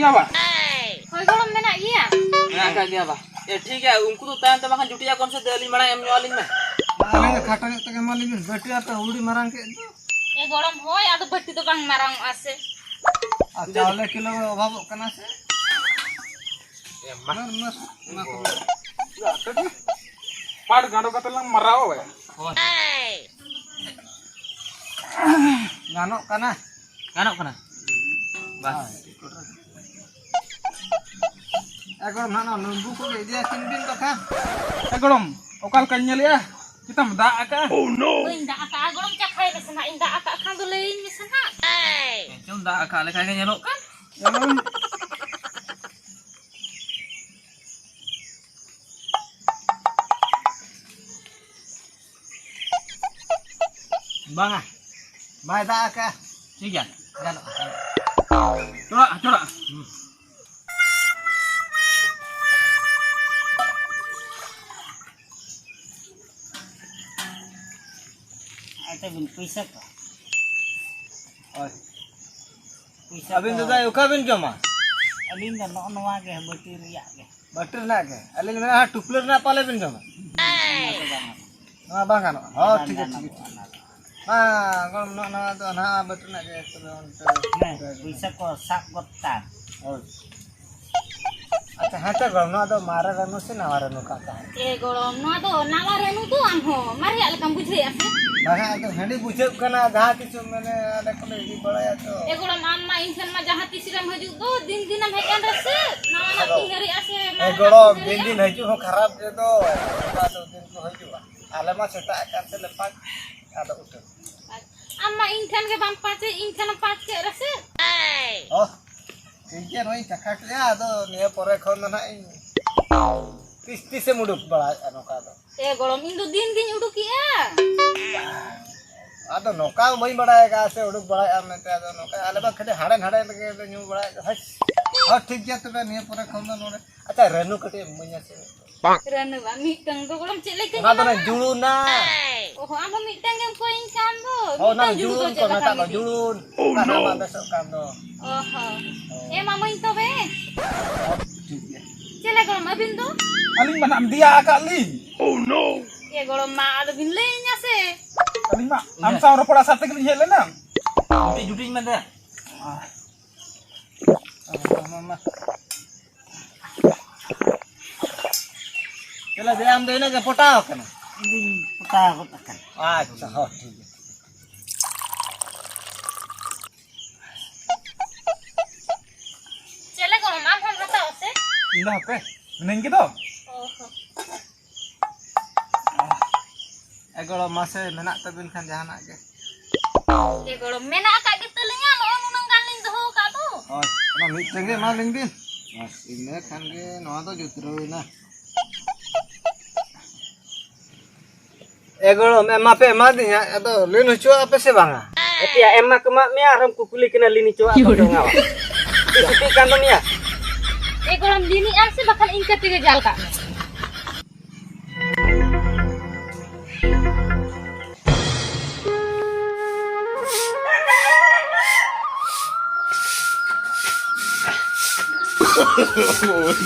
gya ba? Hoy golom menak gya. Menak ka gya ba? ठीक है उनको तो तान तमाखन जुटिया कौन से देली मरा एम वाली में Aling khata nyok tege mali bin beti ata udi marang ke itu. E golom hoy ado batti do bang marang ase. Chawle kilo obhabok kana se. Mar mas na ko. Ya tadi. Pad gando kata lang marao ba. Ganok kana. गानों कना बस Egor mana lumbu ko dia kinbin to ka. Egorom okal kanyal ya. Kita mda ka. Oh no. Hoy inda aka golom cakai resna inda aka kan do lein misana. चल दा काले काहे nyelok kan Jangan bang ah bai da ka. ठीक है Ganok. coba Ate bin puisak ka. Oi. Puisak. Abin tu dai uka bin joma. Alin da no noa ke bati riya ke. Butter na ke. Aling na tupler na pale bin joma. Na bang ganok. Oh ठीक है ठीक है. Ah, kalau na to na butter na ke to. Nah, puisak ko sak gotan. Oh. Acha hata gam na to mara ranu se na ranu ka ka. E golom no do nawa renu tu am ho mari al kam bujhe ase. Banga to handi bujhe kana jaha kichu mane ada kole di balaya to. E golom amma insan ma jaha tisiram haju do din dinam hekan rase nawa na tingari ase. Egoro din haju ho kharap je to. Ado din ko haju. Ale ma seta kan se lepak ada utu. Amma insan ke bam pace insan pace ke rase. Oh. Kaya noi kakak ya ado niya pore khon na ai. Tisti se muduk bala ano ka to. E golom indu din din uduki ya. Ado noka mai bada ka se uduk bala am te ado noka ale ba khade hade lage nyu bala hai. Oh ठीक है तो niya pore khon na nore. Acha renu kate munya se. Ranu ba mitang do golom cek lagi. Na to na julun na. Oh amma mitang yang ko insan do. Oh na julun ko na ta julun. Kana ma besok kan do. Oh. E mama into be. ठीक है. Cela golom abin do. Aling mana am dia kali. Oh no. E golom ma ado bin leinya se. Aling ma am sa ro pada sate kali hele na. जुटी जुटी में दे Mama. Chela de am de na ke potao kana. Din puta ko takan. अच्छा हो ठीक है Cela golom am ham rata ase. इंदा पे नहीं तो Oh. एगोलो मासे मेना तबिन खान जहाना के E golom mena akak gitu lenya lo nunang kalin doh ka do. और ना मिट संगे मा लिंग दिन बस इने खान के नवा तो जुतरो ना एगोलो में मा पे मा दिया तो लेन हुचो apa se banga Eti ya emak kemak mia ram kukuli kena lini coa apa dong ngawa Isuti kandong ya E golom dini am se bakal ingkat tiga jal ka.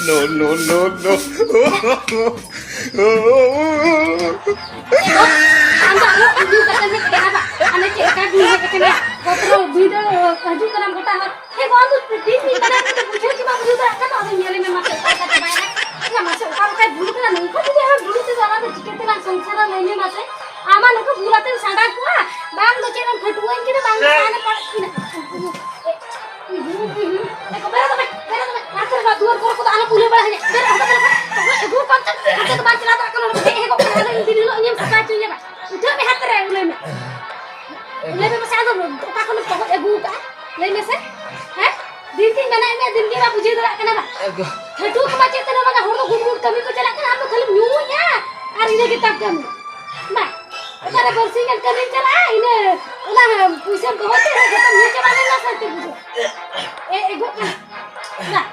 No, no, no, no. Anda lo uju katanya ke apa? Ane cek ka dulu katanya. Kotro video kaju karam kota har. E bandu dini kada kita pujo ki babu da kan ado nyele me mate kata bayana. Ya mase ukam kai bulu kana nung ko dia har bulu te jana de tikete lang sangsara lene mase. Ama nako bulate sanda ko bang do cheran khatuan ki bang ane pad kina. Eko bera to Akhir ba duar ko ana pule bala hanya. Bera hata bala. Ego kontak hata to ban celata kan ego kana ini lo nyem sakacu ya ba. Udah me hatra ule me. Ule me masa ado ka kono to ego ka. Le me se. Ha? Din din bana me din ke ba bujhe dara kana ba. Khatu ko ma cheta na ba hor gum gum kami ko chala kana am to khali nyu ya. Ar ine kitab jam. Ba. Otara bersingan kami chala ine. Ulah puisam ko hote na kita nyu chala na sate bujhe. Ego ka. Nah.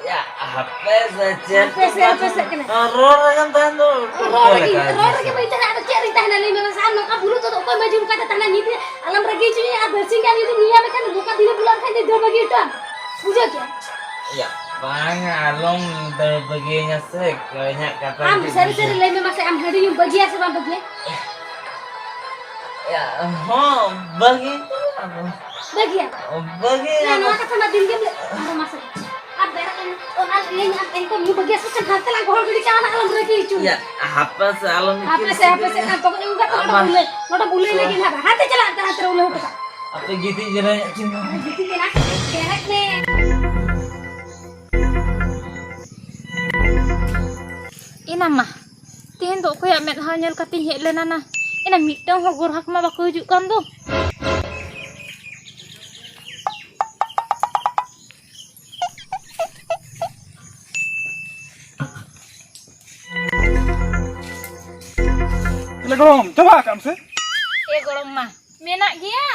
Ya apa saja Apa saja kena. Roro yang tando Roro ke baita ada ceri tahna lima sano ka bulu to ko maju ka tahna ni alam ragi cuy ya bersih kan itu niya kan buka dile bulan kan dia bagi itu. Puja ke? Ya, bang alom begini sih banyak kata. Am seri-seri lay me masa am hadi yung bagi asa bang bagi? Ya, oh bagi Bagi ya? bagi. Ya no kata na din game ando masa. Ab berak kan onal lay am engko yung bagi asa kan hantel ang hol gidi kana alam reki ichu. Ya, apa sih alom Apa sih kan pokok yung kata nota bule lagi na hati chala antara antara ulah udah. Apa gitu jalan cinta. Gitu kena kerek nih. Ina mah, tihin do ko ya met hanyal kating hej lena na. Ina mitang hogor hak ma bako hijuk kan tuh. Ile golom, coba kam se. Golong mah, menak gia.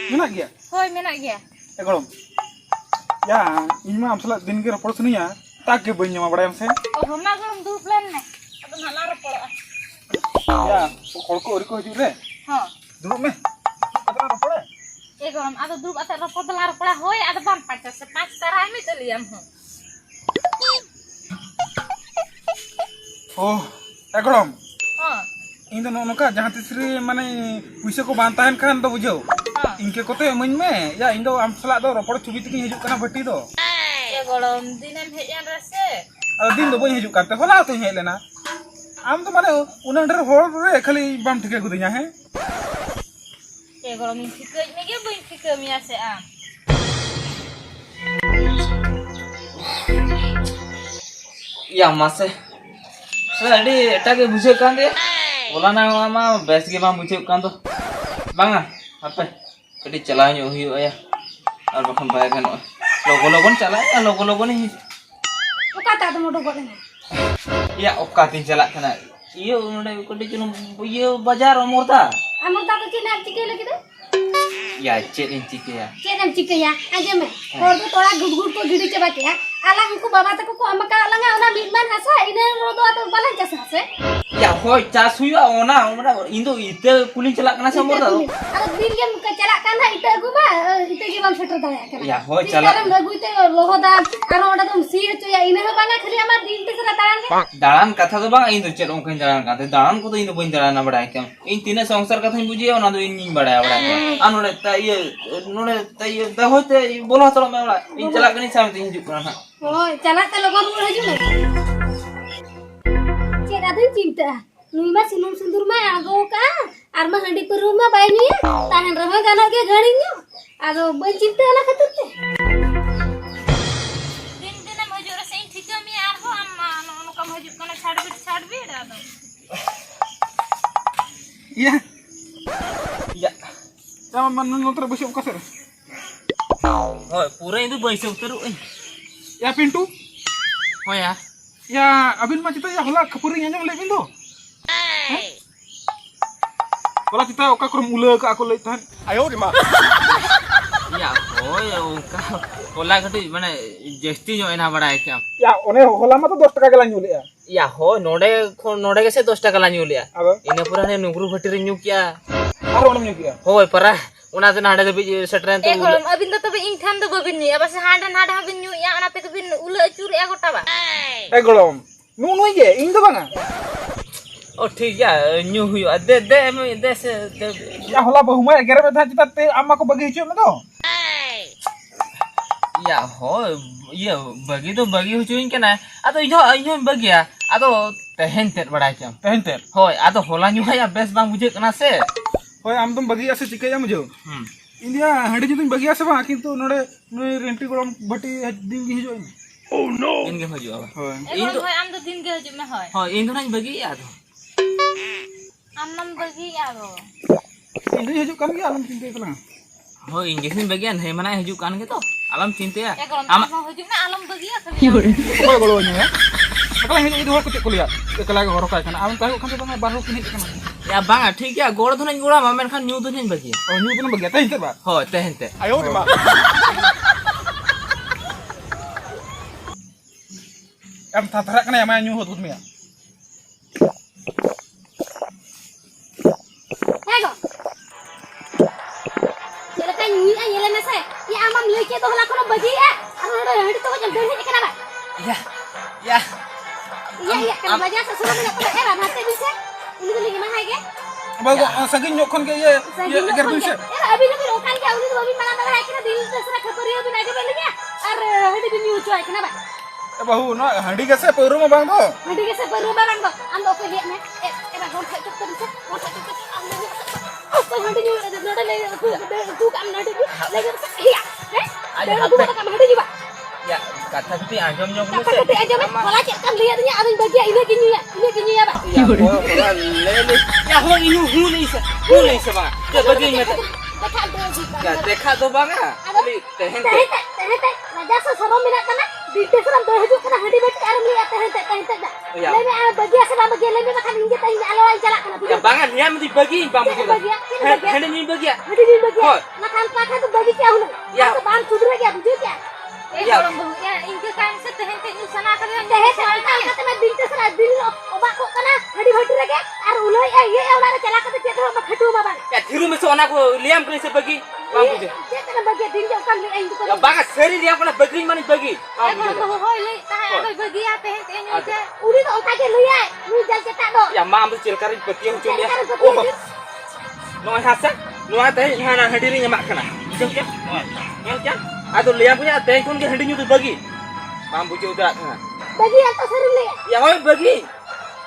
Menak gya? Hoi menak gia. Golom. Ya, ini mah am salat din ge ropor sini ya. Tak ge bañ ñama badayam se. Oh homa golong du plan ne. Ado na laro polo. Ya, kol ko ori ko hiju re. Ha. Duduk meh. Kata ropor. Golong ado du ata ropor de laro polo hoi ado bam paca sepas tarai mi teliam ho. Oh, golom. Ha. ᱤᱧ ᱫᱚ ᱱᱚᱝᱠᱟ ᱡᱟᱦᱟᱸ ᱛᱤᱥ ᱨᱮ ᱢᱟᱱᱮ ᱯᱩᱭᱥᱟᱹ ᱠᱚ ᱵᱟᱝ ᱛᱟᱦᱮᱱ ᱠᱷᱟᱱ ᱫᱚ ᱵᱩᱡᱷᱟᱹᱣ ᱤᱱᱠᱟᱹ ᱠᱚᱛᱮ ᱤᱢᱟᱹᱧ ᱢᱮ ᱭᱟ ᱤᱧ ᱫᱚ ᱟᱢ ᱥᱟᱞᱟᱜ ᱫᱚ ᱨᱚᱯᱚᱲ ᱪᱷᱩᱵᱤ ᱛᱮᱜᱤᱧ ᱦᱤᱡᱩᱜ ᱠᱟᱱᱟ ᱵᱷᱟᱹᱴᱤ ᱫᱚ Golong dinam hej an rase. ᱟᱫᱚ ᱫᱤᱱ ᱫᱚ ᱵᱟᱹᱧ ᱦᱤᱡᱩᱜ ᱠᱟᱱ ᱛᱮ ᱦᱚᱞᱟ ᱛᱚᱧ ᱦᱮᱡ ᱞᱮᱱᱟ ᱟᱢ ᱫᱚ ᱢᱟᱱᱮ ᱩᱱᱟᱹᱜ ᱰᱷᱮᱨ ᱦᱚᱲ ᱨᱮ ᱠᱷᱟᱹᱞᱤ ᱵᱟᱢ ᱴᱷᱤᱠᱟᱹ ᱜᱚᱫᱤᱧᱟ ᱦᱮᱸ Golong min fikir me ge buin fikir mi ase am. Ya masih. Tadi etak bujuk kan dia. Bola na mama best game bujuk kan tuh. Bang apa? Tadi celahnya uhiu ya. Ar bakal bayar kan. Logo-logo celah ya logo-logo nih. O kata ado modo gode na. Ya okatin celah kena. Iyo udah kode cuma iyo bazar umur ta. Amor ta to china chike lagi de. Ya cek inci ya. Chena chike ya. Aje me. Hor do tola gud ko gidi chaba ke ya. Alang ko baba ta ko amaka alanga ona mitman hasa ine rodo ato balan jas hase. Ya hoi cas huyu ona indo ite kulin celah kena sama ta. Ado din ge muka chalak kana ite gu ba ite ge bam setter daya kana. Ya hoi celah. Karam lagu ite loho da aro oda dum si hecho ya ine ho banga khali amar din te sara taran ge. Dalan kata tuh bang indo cek ongkin jalan kata dalan ko tuh indo boin jalan na badai kam. In tina songsar kata buji ona tuh ini badai badai. Anu le ta iya dah hoi te bola tolong me badai. In celah kini sama tuh hijuk kana. Hoi chalak ta logon ur haju lagi. Cek ado cinta. Nui ma sinum sindur ma ago ka. Ar ma handi peru ma bai ni tahan rama gana ge gani nyo. Ado bai cinta ala khatir te. Din din am haju rasa in thika mi ar ho amma no kam haju kana chadbi ado. iya Ya. ya mana nonton busuk kasar Hoi pura itu baisok terus. ya pintu Oh ya. ya abin mah kita ya hola kepuring nyam le pintu Kalau kita oka kurum ula ke aku lagi tahan. Ayo di mak. Ya hoi uka. Kola kati mana jesti nyo ena badai kam. Ya one hola mah tuh 10 টাকা gelan nyuli ya. Ya hoi node kese 10 টাকা la nyulia. Apa? Ini pura ne nungru bhatir nyukia. Aro ono nyuki ya. Hoi para una to nade bi setren to. Golong abin to be ing tham do babin ni abas handa nada habin nyu ya ana te bin ula acur ya gota ba. Golom. Nu ge ing do banga. Oh ठीक है new हुई दे मैं दे से Ya hola bahu mah gere betah cita te amma ko bagi hicu to. या हो ये बगी तो बगी हुचुइन के ना आ तो इहो बगी आ तो तहन तेट बड़ा के Tehen ter. होय आ तो होला न्यू है बेस बांग बुझे कना से Hoy am tum bagi ase chikaya mujhe. India handi jitun bagi ase ba kintu node nui renti golom bati din gi hicu. Oh no. इनके हजु अब Hoy. इन तो am do din ge haju me hoy. हो इन तो नहीं बगी आ तो Amam bagi ya do. Ini hicu kan ge alam cinta kana. हो इनके सिन बगी है मना हजु कान के तो आलम चिंते या Golong आम am haju na alam bagi ya khali. Ko golo nya ya. Akala hicu itu ko kuliah. Ekala ge horokai kana. Am tahu kan banga baru kini kana. या बांगा ठीक है गोड़ तो नहीं गोड़ा मेन खान न्यू तो नहीं बगी Oh nyu kana bagi tehen ter ba. हो तहन ते Ayo di mak. Am tatara kana ya ma nyu hot me ya. Hego. Jela kan nyi a yele na se. Ya amam leke to hala kono bagi ya. udah hari tu jam 2 ni kenapa? Ya. Ya. Iya kan belajar sesuatu nak pada era nanti bisa. Ini tu lagi mahal ke? Bago saging nyok kon ke ye agar bisa. Era abis ni rokan ke ini tu abis mana kira dil terserah keberi abis aja beli ya. Hari tu new cuy kenapa? Bahu no handi ke se peru mah bang to. Nanti kita baru barang tu. Anda okey lihat ni. Era kau tak cukup bisa. Kau tak cukup. Apa nanti ni nada lagi tu kam nanti lagi iya. Ada apa kam nanti juga. Ya, kata tu anjom nyok Kata kata aja mas, malah cek kan lihat ni ada bagian ini gini ya pak. Ya, bola lele. Ya, ho ini hu ni se bang. Ya, bagi mata. Ya, dekha do bang ah. Tehen. Raja seseram minat kana di seseram tu hidup kana hadi beti aram lihat tehen dah. Lele bagian seram bagian lele makan injek tehen alawai jalan kana. Ya, bang dia mesti bagi bang mesti. Hadi ni bagi. Hadi ni bagian. Makan pakai tu bagi kya hulu. Ya. Bang kudra kya bujuk kya. Ya. Ya, inke kan setehen nyusana kan tehen kata मैं दिन तेसरा दिन ओबा को कना हडी भटी रे के are उलोय ये OLA रे चला के चेतो खटू बाबा Ya, thiru me sona ko liam kali se bagi bang mesti. चेतना बगे दिन जो काम ले Indu Ya, bang seri liam kana bagi mani bagi. Bang mesti. होय ले ता आगे बगी आते हैं तेन के उड़ी तो उठा के लुया नु जल के ताडो Ya, ma am cil kari peti hu chum ya. Oh. No hasa. No ate hana hadiri nyamak kana. Jom ke. Yang kan? Ado liam punya teh kun ke hadi nyu tu bagi. Bang buju udah kana. बगी तो sir ले Ya, hoy bagi.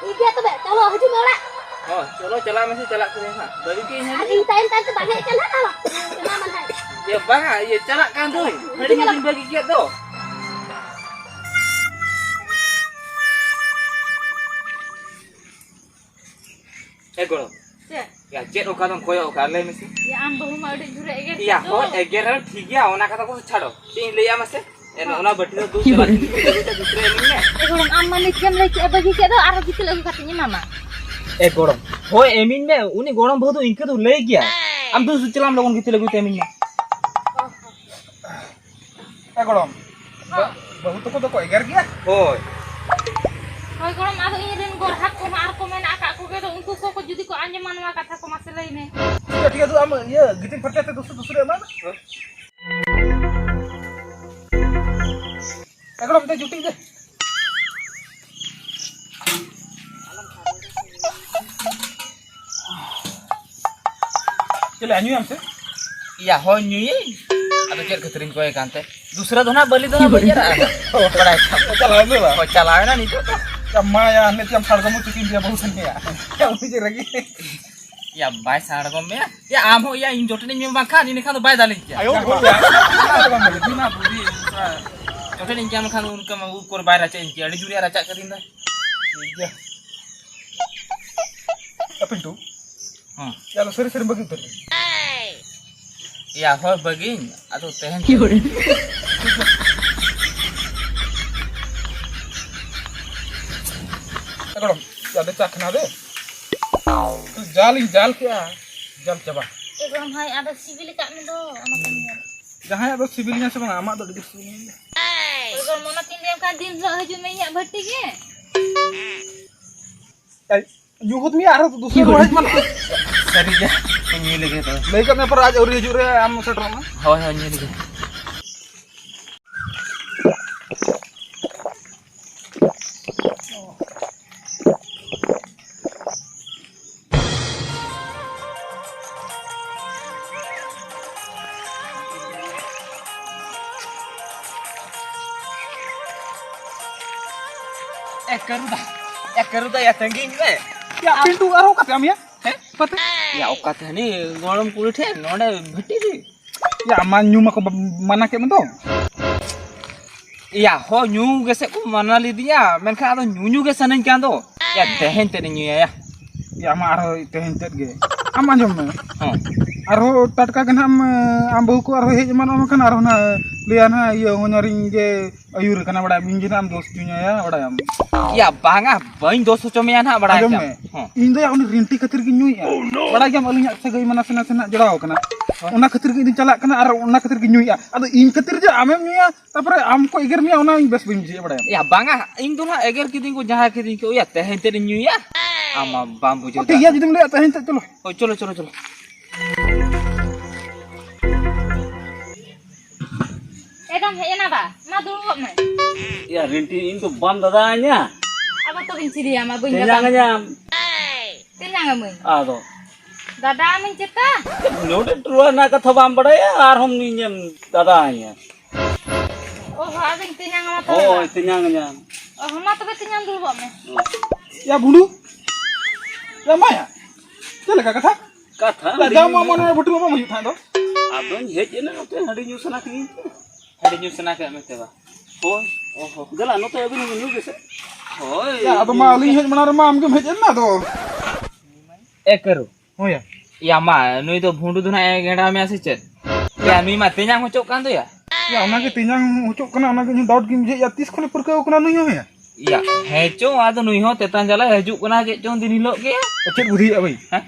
इगे तो बे चलो हजू मेला Oh, chalo chala mesti chala ke ha. Bagi ke आज hadi. In time time से बागे चला ना केना मन है Ya, bang ya chala kan tu. Hadi nyu bagi ke tu. Goro. Ya, jet oka dong koyo oka le mesti. ये आम बहु माड़ी जुरे एगे Ya, ho egeran ठीक है ओना कथा को छाड़ो तीन ले आमसे एन ओना बटी तो दूसरा दूसरे एमिने एगोरम आम माने केम ले के बगी के दो आरो किते लगी खातिनी मामा ए गोरम हो एमिन में उनी गोरम बहुत इनके तो ले गया हम तो चलाम लोगन किते लगु एमिन में Gordon. Bahu to ko egar kia. होय होय गोरम आदो इन रेन गोर हाक को मार को मेन आका को के दो उनको को जुदी को आंजे मानवा कथा को मासे लईने ठीक है तो हम ये गिटिंग फटके से दूसरे मान. Gordon ते जुटी दे. चले अन्यू हमसे. या हो न्यू अबे चल कतरिन को एकांते दूसरा दोना बलि दोना बजरा बड़ा चला ले बा. हो चलावे ना नहीं तो अम्मा या ने हम साड़ गमु चिकिन दिया बहुत संगे या. क्या मुझे रगी. या बाय साड़ गम में या आम हो या इन जोटनी में बाखा नि खान बाय दाले क्या Ayo. बिना बुरी जोटनी क्या खान उनका ऊपर बाय राचा इनकी अड़ी जुरिया राचा करिंदा ठीक है. Apa itu? हां Ya lo sering-sering begitu. या हो बगिन अतो तहन Gordon, ya de cakna de. Jal क्या? Jal coba. एगोरम हाय आदो सिविल का में दो ओना कमिया Jahaya do sibilnya sama amak do di sini. एगोरम ओना तीन दिन का दिन रो हजू में या भट्टी के Yuhut mi arah tu दूसरे रोज मन. सरी जा न्यू लगे तो Lekat me per aja uri jure am setor ma. हो न्यू लगे करूदा या तंगी में Ya pintu arah kat am ya. Pata. या औकात है नी गरम कुड़ी ठे नोडे भट्टी रे Ya aman nyu mak mana ke mento. या हो न्यू गेसे को मना ली दिया मेनखा आदो न्यू गेसे नन कांदो या तहन ते न्यू या Ya ama arah tehen tet ge. Am anjom me. हां Arah tatka kan am bahu ko arah hej man am kan arah na lian ha ye honyaring ge ayur kana bada minjina am dos junya ya bada am. या बांगा बइन 200 चमिया ना बड़ा Anjom क्या me. हां Indo ya uni rinti katir ge nyu ya. Bada jam alunya sagai mana sena jaraw kana. Ona katir ge chalak kana arah ona katir ge nyu ya. Ado in katir je amem nyu ya. Tapore am ko iger mi ona bes binji bada am. या बांगा इन दोना eager किदिन को जहां किदिन को या तहन ते new या आमा बाम्बू जो ठीक है जिदम ले तehen tet chalo. ओ चलो चलो चलो dam hejena ba? Ma dulu me. Ya rinti itu bam dadanya. Apa to bin siri ama bin Tenangnya. Tinyang me. Ado. Dada min cita. Note truan nak thobam badaya arhom ninyam dadanya. Oh, ading tinyang ama to. Oh, tenangnya. Oh, ma to tinyang dulu me. Ya bulu. Ya Maya. Chale ka katha. Kata. La jam ma mona batu ma mujud tha do. Ado hej na note hadi nyu sana ki. Hari nyu sana ke mete ba. Hoi. Oh, jala note abin nyu gese. Hoi. Ya ado ma aling hej mana ma am gem hej na do. Karo. Oh ya. Ya ma nui to bhundu duna genda me ase chet. Ya nui ma tenyang hocok kan to ya. Ya ona ke tinyang hucuk kana ona ke nyu daud gim je ya 30 khone perkau kana nu ya. Ya hecho ado nui ho tetan jala hejuk kana je chong din hilok ke ya. Chet budhi ya bhai. Ha?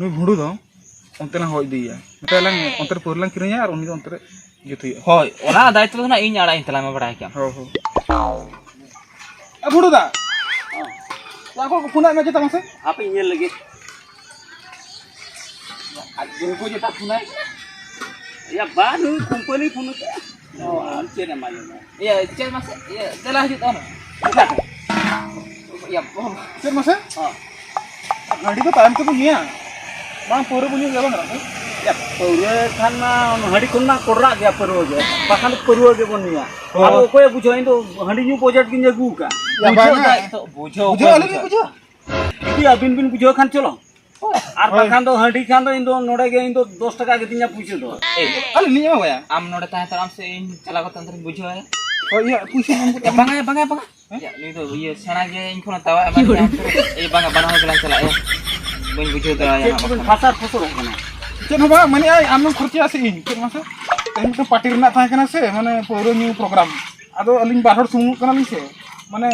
Nui bhundu do. Onte lang hoi di ya. Meta lang onter pur lang kiranya ar uni do onter gitu ya. Hoi, ona daitwa na inya ara intala ma badai kam. Ho ho. Bhundu da. Ya ko phuna me jeta mase. Apa nyel lagi? Adun ko jeta punai. Ya banu company punu ke. Oh, anche na mayo. Ya chet mas ya telah hajut ono. Ya boh. Chet mase? Oh. Ngadi ko time ke punya. Bang pura punya ya bang. Ya pura kan hadi kunna korra gya pura ge. Bakan pura ge bonia. Oh. Aro koy bujoin to hadi nyu project kin jagu ka. Ya bang. To bujo. Bujo alin bujo. Idi abin bin bujo kan cholo. Ar bakan to hadi kan to indo node ge indo 10 taka ge tinya puchu do. Alin ni ya ya. Am node ta taram se in chala ko tantar bujo ya. Oh iya puisi Ya banga banga banga. Ya ni to ye sana ge in kono tawa ama banga bana ho gelan chala ya. Bun bujo to ya. Bin fasar fusur kana. Chet ba mani ai am khurcha se in chet mase. Tehni to party rena tha kana se mane poro new program. Ado alin bahar sumu kana li se. Mane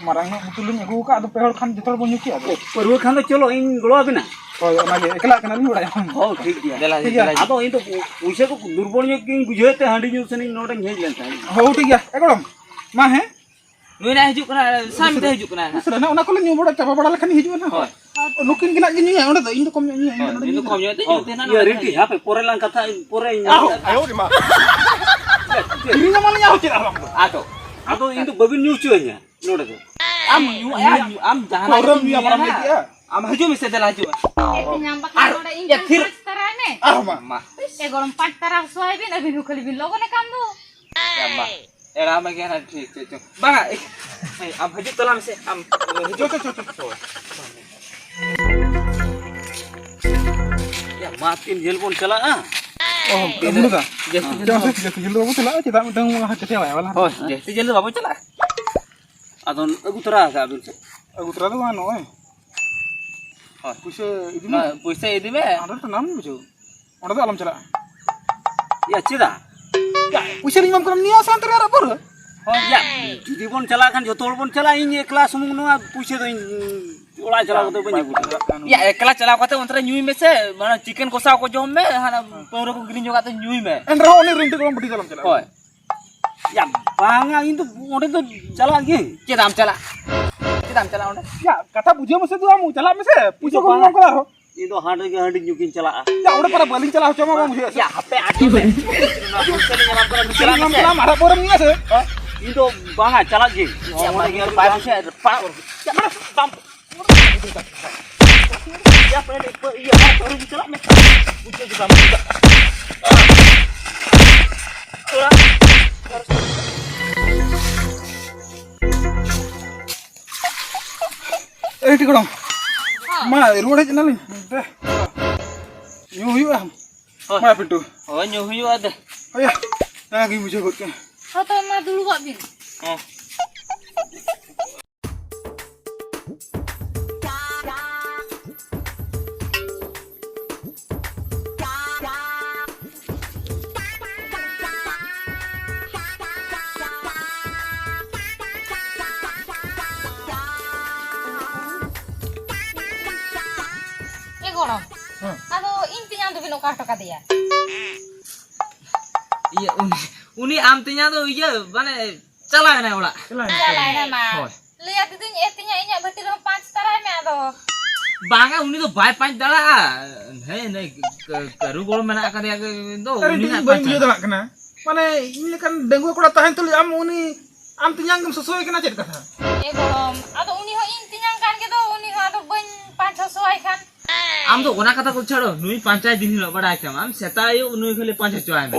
marang na butulin agu ka ado pehor khan jotor bonyu ki ado. Pura kan to cholo in golo abina. Oh ona ge ekla kana ni bada. Oh ठीक दिया. Dela Iya. dela. Ado in to puise ko durbonyo ki bujote hadi nyu seni node ngej len sai. Ho ठीक ya. Ekolom. Ma he. Nui na hijuk kana sam te hijuk kana. Sudah na ona ko le nyu bada chapa bada lekhan hiju na. Hoi. Nukin kena ge nyu ya ona do in to kom nyu ya. Ini kom nyote Oh, nyote na. iya rinti apa pore lang kata pore nya. Kiri nya mana nya chet alam. Ato. Ado in to babin nyu chuenya. Node ko. Am jangan Orang ni apa lagi ya? am haju mesti dela haju. Tinyang bakal node ya, injang thir. tara me. Ah ma. Ma. Golong 5 tara soy bin abin khali bin logo ne kandu. Ya ma. Era ma gena ठीक ठीक. Banga. Am haju telam se am haju. Ya matin helpon chala ah. Oh, bulu da. Jadi Jangan se je jelo betul lah kita midang lah cete ya wala. oh, jadi jalan babu cala. Adon agu tara ka abin se. Aku terada mana oi. Oh, Puise ini ma puisa ini me. ada tanam bujo. Ona do alam chala. Ya cida. Ya, puise ni mam kam ni asan ter ara pur. Oh, Ya judi bon chala kan jotol bon chala in kelas sumung no puise do ola chala ko banyak buta. Ya ekala cala kata ontara nyui me se mana chicken kosa ko jom me hana poro ko green joka to nyui me. En raho ni rintik kom budi dalam chala. Oh, Ya banga in to ode to chala ge. cedam cala. Cedam cala onde. Ya, kata bujo mase tu amu chala mase. Puise ko mam kala ho. In to hande ge hande nyukin chala. Ya, udah para baling chala ho cuma mam bujo. Ya HP atu me. Puisa ni nyamam kala Chala cala mam me. kala mara poram ni ase. In to banga chala ge. Ya ma ge pa se pa. Ya pede iya baru chala me. Puise ge bang. Eh tik dong. Ma road hej nalin. Nyu yu am. Ma pintu. Oh, nyuhu ada. Oh ya. Nah, gi bujo kot. Foto ma dulu kok bin. Oh. Golong. Ado intinya tuh bin okar toka dia. Iya, uni amtinya tuh iya, mana cala na ola. Jalan nama. Lihat itu inyak berarti 5 tara me ado. Banga uni tuh bai panj dala. Hei, karu gol mana akan dia itu Tadi uni di nak bayi panj. bujo tak kena. माने इन लेकिन dengue कोड़ा तहन तुल आम तियांग गम ससोय कना चेत कथा ए गरम आदो उनी हो इन तिनांग कान के दो उनी हो आदो बन 5-6 आई खान आम तो ओना कथा को छाड़ो नुई पंचायत दिन हिलो बड़ा आइटम आम सेतायो नुई खले पांच चोय में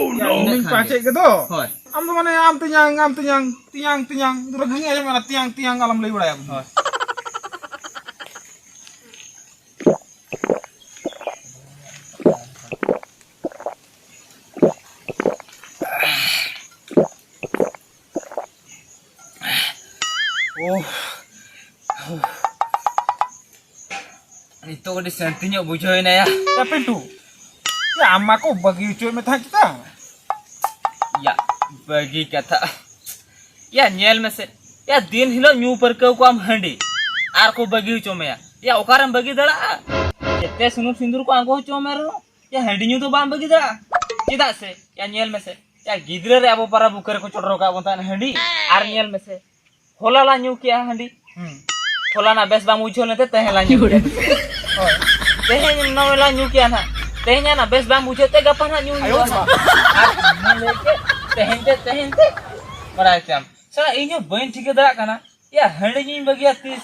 इन पाचे के दो होय आम तो माने आम तियांग दुर गंगी आजम माने तियांग आलम लई बड़ा होय itu ko di sentinya bujoy na ya tapi tu ya amma ko bagi ucuy में था kita ya bagi kata ya nyel में से ya दिन हिलो न्यू पर को am हंडी आर को बगी उचो में ya ओकारम बगी दड़ा जेते सुनु सिंदूर को आंगो उचो में रो ya हंडी न्यू तो बाम बगी दड़ा चिदा से ya nyel में से ya गिदरे रे अब para बुकर को चोटरो का बोता हंडी आर nyel में से होला ला न्यू किया हंडी होला ना बेस बाम उचो लेते तहेला new tehnya nawela nyukian ha tehnya na bes bang bujete gapan ha nyuki leke tehente berai jam sala inyo bain thike dara kana ya hande ni bagi atis